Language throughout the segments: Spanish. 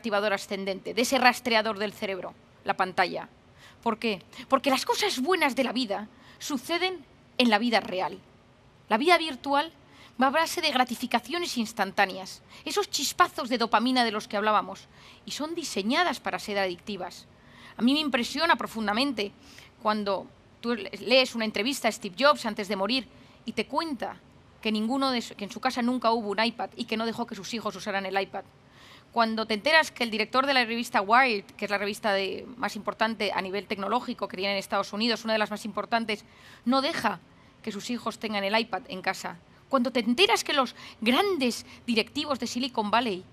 activador ascendente, de ese rastreador del cerebro, la pantalla. ¿Por qué? Porque las cosas buenas de la vida suceden en la vida real. La vida virtual va a base de gratificaciones instantáneas, esos chispazos de dopamina de los que hablábamos, y son diseñadas para ser adictivas. A mí me impresiona profundamente cuando tú lees una entrevista a Steve Jobs antes de morir y te cuenta que en su casa nunca hubo un iPad y que no dejó que sus hijos usaran el iPad. Cuando te enteras que el director de la revista Wired, que es la revista más importante a nivel tecnológico que tiene en Estados Unidos, una de las más importantes, no deja que sus hijos tengan el iPad en casa. Cuando te enteras que los grandes directivos de Silicon Valley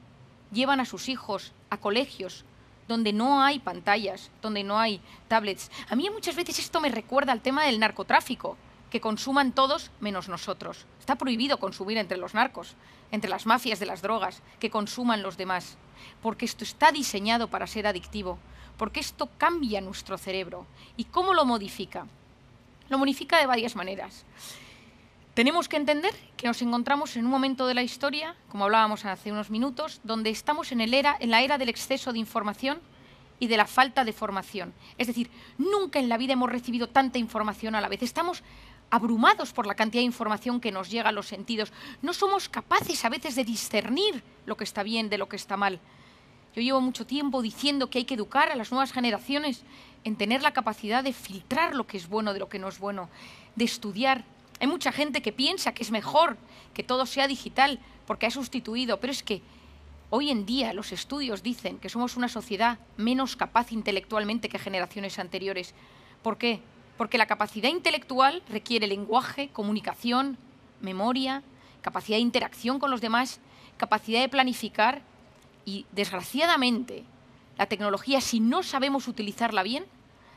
llevan a sus hijos a colegios donde no hay pantallas, donde no hay tablets. A mí muchas veces esto me recuerda al tema del narcotráfico, que consuman todos menos nosotros. Está prohibido consumir entre los narcos, entre las mafias de las drogas, que consuman los demás, porque esto está diseñado para ser adictivo, porque esto cambia nuestro cerebro. ¿Y cómo lo modifica? Lo modifica de varias maneras. Tenemos que entender que nos encontramos en un momento de la historia, como hablábamos hace unos minutos, donde estamos en la era del exceso de información y de la falta de formación. Es decir, nunca en la vida hemos recibido tanta información a la vez. Estamos abrumados por la cantidad de información que nos llega a los sentidos. No somos capaces a veces de discernir lo que está bien de lo que está mal. Yo llevo mucho tiempo diciendo que hay que educar a las nuevas generaciones en tener la capacidad de filtrar lo que es bueno de lo que no es bueno, de estudiar. Hay mucha gente que piensa que es mejor que todo sea digital porque ha sustituido, pero es que hoy en día los estudios dicen que somos una sociedad menos capaz intelectualmente que generaciones anteriores. ¿Por qué? Porque la capacidad intelectual requiere lenguaje, comunicación, memoria, capacidad de interacción con los demás, capacidad de planificar y, desgraciadamente, la tecnología, si no sabemos utilizarla bien,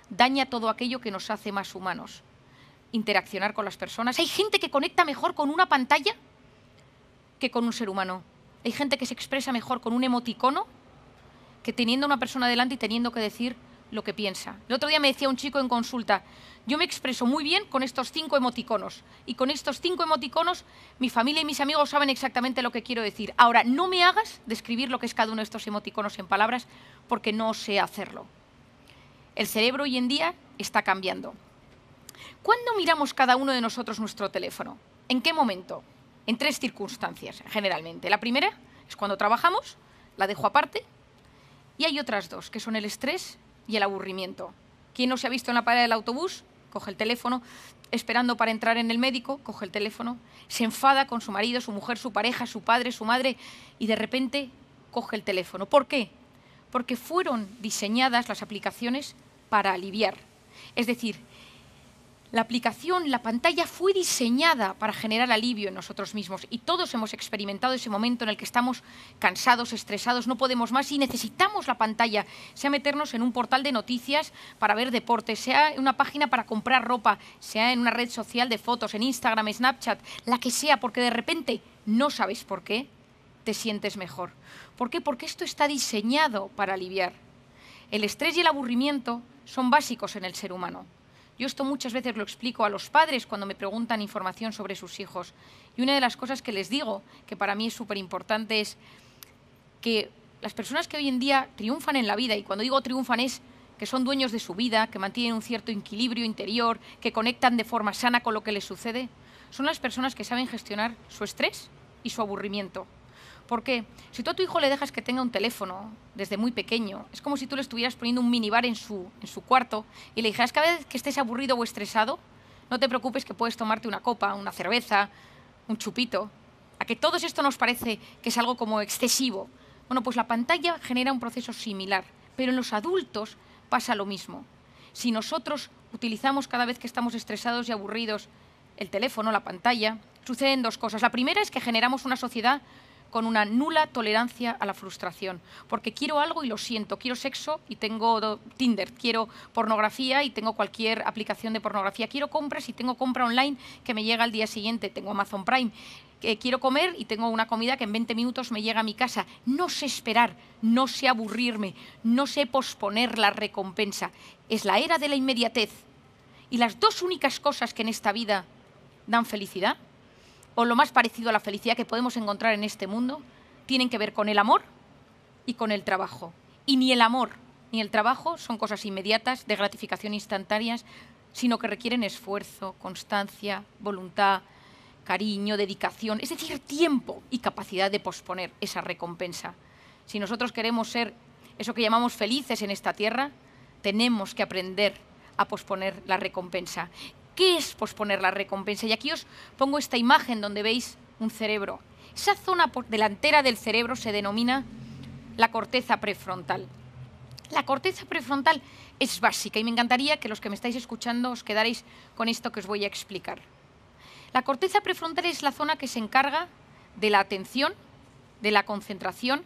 daña todo aquello que nos hace más humanos. Interaccionar con las personas. Hay gente que conecta mejor con una pantalla que con un ser humano. Hay gente que se expresa mejor con un emoticono que teniendo a una persona delante y teniendo que decir lo que piensa. El otro día me decía un chico en consulta, yo me expreso muy bien con estos 5 emoticonos y con estos 5 emoticonos mi familia y mis amigos saben exactamente lo que quiero decir. Ahora, no me hagas describir lo que es cada uno de estos emoticonos en palabras porque no sé hacerlo. El cerebro hoy en día está cambiando. ¿Cuándo miramos cada uno de nosotros nuestro teléfono? ¿En qué momento? En 3 circunstancias, generalmente. La primera es cuando trabajamos, la dejo aparte, y hay otras 2, que son el estrés y el aburrimiento. ¿Quién no se ha visto en la parada del autobús? Coge el teléfono, esperando para entrar en el médico, coge el teléfono, se enfada con su marido, su mujer, su pareja, su padre, su madre, y de repente coge el teléfono. ¿Por qué? Porque fueron diseñadas las aplicaciones para aliviar. Es decir, la aplicación, la pantalla fue diseñada para generar alivio en nosotros mismos y todos hemos experimentado ese momento en el que estamos cansados, estresados, no podemos más y necesitamos la pantalla, sea meternos en un portal de noticias para ver deportes, sea en una página para comprar ropa, sea en una red social de fotos, en Instagram, Snapchat, la que sea, porque de repente no sabes por qué, te sientes mejor. ¿Por qué? Porque esto está diseñado para aliviar. El estrés y el aburrimiento son básicos en el ser humano. Yo esto muchas veces lo explico a los padres cuando me preguntan información sobre sus hijos. Y una de las cosas que les digo, que para mí es súper importante, es que las personas que hoy en día triunfan en la vida, y cuando digo triunfan es que son dueños de su vida, que mantienen un cierto equilibrio interior, que conectan de forma sana con lo que les sucede, son las personas que saben gestionar su estrés y su aburrimiento. Porque si tú a tu hijo le dejas que tenga un teléfono desde muy pequeño, es como si tú le estuvieras poniendo un minibar en su cuarto y le dijeras cada vez que estés aburrido o estresado, no te preocupes que puedes tomarte una copa, una cerveza, un chupito. A que todo esto nos parece que es algo como excesivo. Bueno, pues la pantalla genera un proceso similar, pero en los adultos pasa lo mismo. Si nosotros utilizamos cada vez que estamos estresados y aburridos el teléfono, la pantalla, suceden 2 cosas. La primera es que generamos una sociedad con una nula tolerancia a la frustración, porque quiero algo y lo siento, quiero sexo y tengo Tinder, quiero pornografía y tengo cualquier aplicación de pornografía, quiero compras y tengo compra online que me llega al día siguiente, tengo Amazon Prime, quiero comer y tengo una comida que en 20 minutos me llega a mi casa. No sé esperar, no sé aburrirme, no sé posponer la recompensa. Es la era de la inmediatez. Y las 2 únicas cosas que en esta vida dan felicidad, o lo más parecido a la felicidad que podemos encontrar en este mundo, tienen que ver con el amor y con el trabajo. Y ni el amor ni el trabajo son cosas inmediatas, de gratificación instantáneas, sino que requieren esfuerzo, constancia, voluntad, cariño, dedicación, es decir, tiempo y capacidad de posponer esa recompensa. Si nosotros queremos ser eso que llamamos felices en esta tierra, tenemos que aprender a posponer la recompensa. ¿Qué es posponer la recompensa? Y aquí os pongo esta imagen donde veis un cerebro. Esa zona delantera del cerebro se denomina la corteza prefrontal. La corteza prefrontal es básica y me encantaría que los que me estáis escuchando os quedaréis con esto que os voy a explicar. La corteza prefrontal es la zona que se encarga de la atención, de la concentración,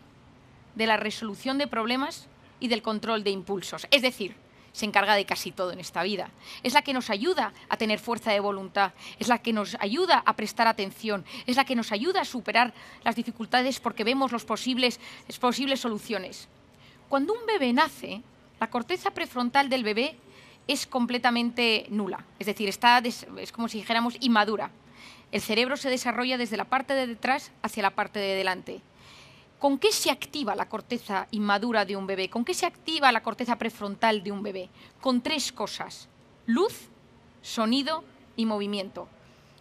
de la resolución de problemas y del control de impulsos. Es decir, se encarga de casi todo en esta vida. Es la que nos ayuda a tener fuerza de voluntad, es la que nos ayuda a prestar atención, es la que nos ayuda a superar las dificultades porque vemos las posibles soluciones. Cuando un bebé nace, la corteza prefrontal del bebé es completamente nula, es decir, es como si dijéramos inmadura. El cerebro se desarrolla desde la parte de detrás hacia la parte de delante. ¿Con qué se activa la corteza inmadura de un bebé? ¿Con qué se activa la corteza prefrontal de un bebé? Con 3 cosas: luz, sonido y movimiento.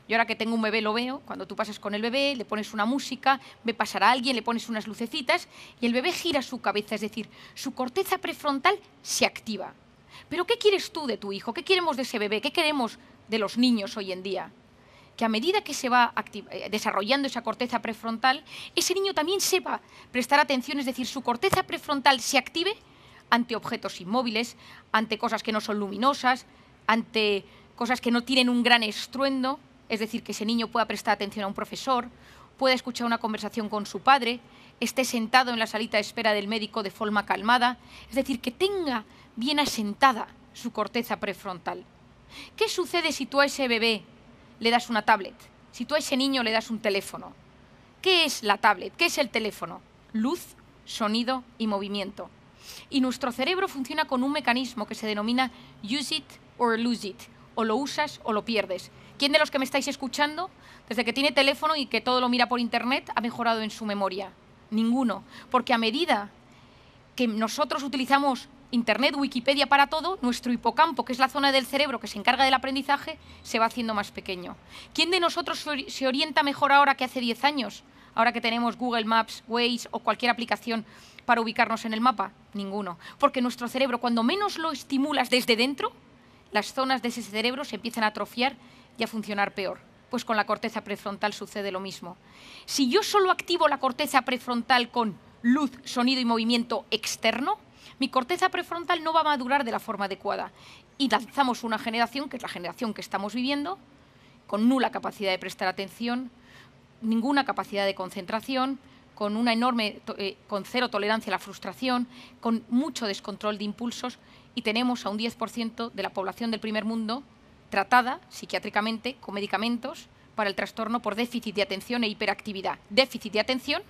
Yo ahora que tengo un bebé lo veo, cuando tú pasas con el bebé, le pones una música, ve pasar a alguien, le pones unas lucecitas y el bebé gira su cabeza, es decir, su corteza prefrontal se activa. Pero ¿qué quieres tú de tu hijo? ¿Qué queremos de ese bebé? ¿Qué queremos de los niños hoy en día? Que a medida que se va desarrollando esa corteza prefrontal, ese niño también sepa prestar atención, es decir, su corteza prefrontal se active ante objetos inmóviles, ante cosas que no son luminosas, ante cosas que no tienen un gran estruendo, es decir, que ese niño pueda prestar atención a un profesor, pueda escuchar una conversación con su padre, esté sentado en la salita de espera del médico de forma calmada, es decir, que tenga bien asentada su corteza prefrontal. ¿Qué sucede si tú a ese bebé le das una tablet? Si tú a ese niño le das un teléfono. ¿Qué es la tablet? ¿Qué es el teléfono? Luz, sonido y movimiento. Y nuestro cerebro funciona con un mecanismo que se denomina use it or lose it. O lo usas o lo pierdes. ¿Quién de los que me estáis escuchando, desde que tiene teléfono y que todo lo mira por internet, ha mejorado en su memoria? Ninguno. Porque a medida que nosotros utilizamos Internet, Wikipedia para todo, nuestro hipocampo, que es la zona del cerebro que se encarga del aprendizaje, se va haciendo más pequeño. ¿Quién de nosotros se orienta mejor ahora que hace 10 años? Ahora que tenemos Google Maps, Waze o cualquier aplicación para ubicarnos en el mapa. Ninguno. Porque nuestro cerebro, cuando menos lo estimulas desde dentro, las zonas de ese cerebro se empiezan a atrofiar y a funcionar peor. Pues con la corteza prefrontal sucede lo mismo. Si yo solo activo la corteza prefrontal con luz, sonido y movimiento externo, mi corteza prefrontal no va a madurar de la forma adecuada. Y lanzamos una generación, que es la generación que estamos viviendo, con nula capacidad de prestar atención, ninguna capacidad de concentración, con una con cero tolerancia a la frustración, con mucho descontrol de impulsos, y tenemos a un 10% de la población del primer mundo tratada psiquiátricamente con medicamentos para el trastorno por déficit de atención e hiperactividad. Déficit de atención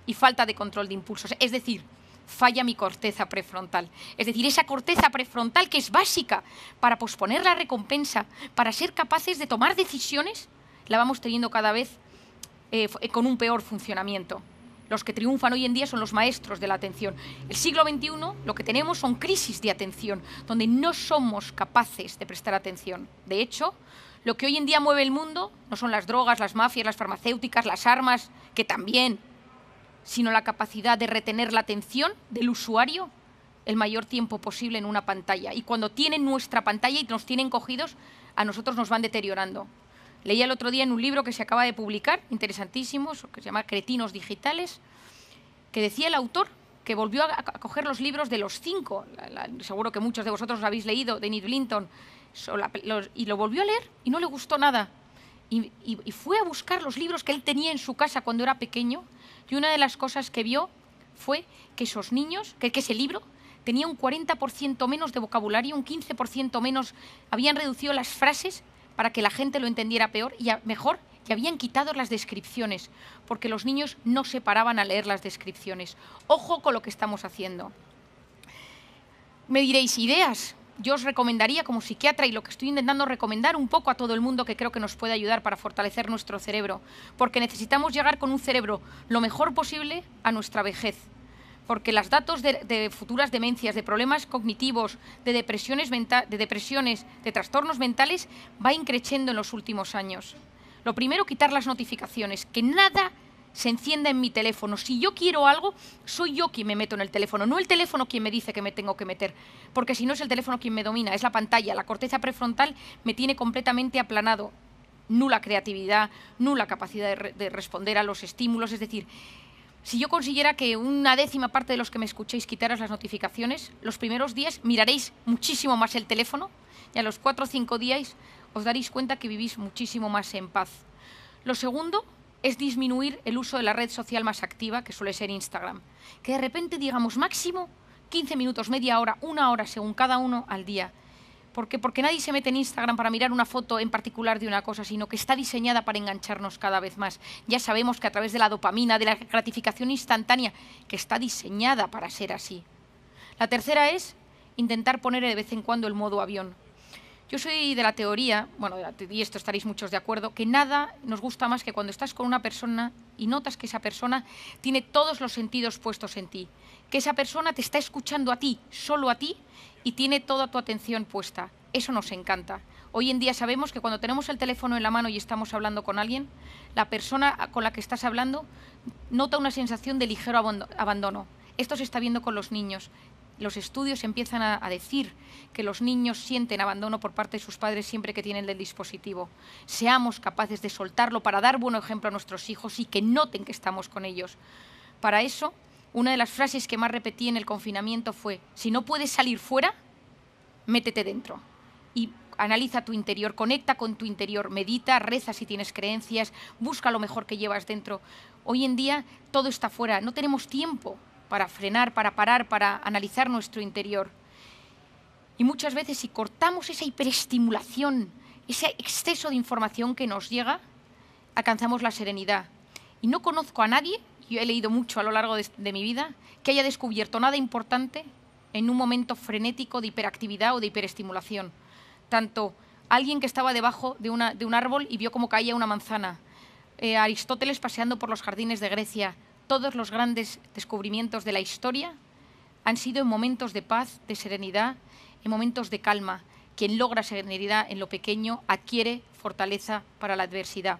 y falta de control de impulsos. Es decir, falla mi corteza prefrontal. Es decir, esa corteza prefrontal que es básica para posponer la recompensa, para ser capaces de tomar decisiones, la vamos teniendo cada vez con un peor funcionamiento. Los que triunfan hoy en día son los maestros de la atención. El siglo XXI lo que tenemos son crisis de atención, donde no somos capaces de prestar atención. De hecho, lo que hoy en día mueve el mundo no son las drogas, las mafias, las farmacéuticas, las armas, que también, sino la capacidad de retener la atención del usuario el mayor tiempo posible en una pantalla. Y cuando tienen nuestra pantalla y nos tienen cogidos, a nosotros nos van deteriorando. Leía el otro día en un libro que se acaba de publicar, interesantísimo, que se llama Cretinos Digitales, que decía el autor que volvió a coger los libros de los 5, seguro que muchos de vosotros lo habéis leído, de Neil Linton, y lo volvió a leer y no le gustó nada. Y fue a buscar los libros que él tenía en su casa cuando era pequeño, y una de las cosas que vio fue que esos niños, que ese libro tenía un 40% menos de vocabulario, un 15% menos, habían reducido las frases para que la gente lo entendiera peor y mejor, y habían quitado las descripciones, porque los niños no se paraban a leer las descripciones. Ojo con lo que estamos haciendo. Me diréis, ideas. Yo os recomendaría como psiquiatra, y lo que estoy intentando recomendar un poco a todo el mundo que creo que nos puede ayudar para fortalecer nuestro cerebro, porque necesitamos llegar con un cerebro lo mejor posible a nuestra vejez. porque los datos de futuras demencias, de problemas cognitivos, de depresiones, de trastornos mentales, va increciendo en los últimos años. Lo primero, quitar las notificaciones, que nada se encienda en mi teléfono. Si yo quiero algo, soy yo quien me meto en el teléfono, no el teléfono quien me dice que me tengo que meter, porque si no es el teléfono quien me domina, es la pantalla. La corteza prefrontal me tiene completamente aplanado, nula creatividad, nula capacidad de responder a los estímulos. Es decir, si yo consiguiera que una décima parte de los que me escuchéis quitaras las notificaciones, los primeros días miraréis muchísimo más el teléfono y a los 4 o 5 días os daréis cuenta que vivís muchísimo más en paz. Lo segundo es disminuir el uso de la red social más activa, que suele ser Instagram. Que de repente digamos máximo 15 minutos, media hora, una hora, según cada uno al día. ¿Por qué? Porque nadie se mete en Instagram para mirar una foto en particular de una cosa, sino que está diseñada para engancharnos cada vez más. Ya sabemos que a través de la dopamina, de la gratificación instantánea, que está diseñada para ser así. La tercera es intentar poner de vez en cuando el modo avión. Yo soy de la teoría, bueno, y esto estaréis muchos de acuerdo, que nada nos gusta más que cuando estás con una persona y notas que esa persona tiene todos los sentidos puestos en ti, que esa persona te está escuchando a ti, solo a ti, y tiene toda tu atención puesta. Eso nos encanta. Hoy en día sabemos que cuando tenemos el teléfono en la mano y estamos hablando con alguien, la persona con la que estás hablando nota una sensación de ligero abandono. Esto se está viendo con los niños. Los estudios empiezan a decir que los niños sienten abandono por parte de sus padres siempre que tienen el dispositivo. Seamos capaces de soltarlo para dar buen ejemplo a nuestros hijos y que noten que estamos con ellos. Para eso, una de las frases que más repetí en el confinamiento fue: si no puedes salir fuera, métete dentro. Y analiza tu interior, conecta con tu interior, medita, reza si tienes creencias, busca lo mejor que llevas dentro. Hoy en día todo está fuera, no tenemos tiempo para frenar, para parar, para analizar nuestro interior. Y muchas veces si cortamos esa hiperestimulación, ese exceso de información que nos llega, alcanzamos la serenidad. Y no conozco a nadie, yo he leído mucho a lo largo de mi vida, que haya descubierto nada importante en un momento frenético de hiperactividad o de hiperestimulación. Tanto alguien que estaba debajo de un árbol y vio cómo caía una manzana, Aristóteles paseando por los jardines de Grecia. Todos los grandes descubrimientos de la historia han sido en momentos de paz, de serenidad, en momentos de calma. Quien logra serenidad en lo pequeño adquiere fortaleza para la adversidad.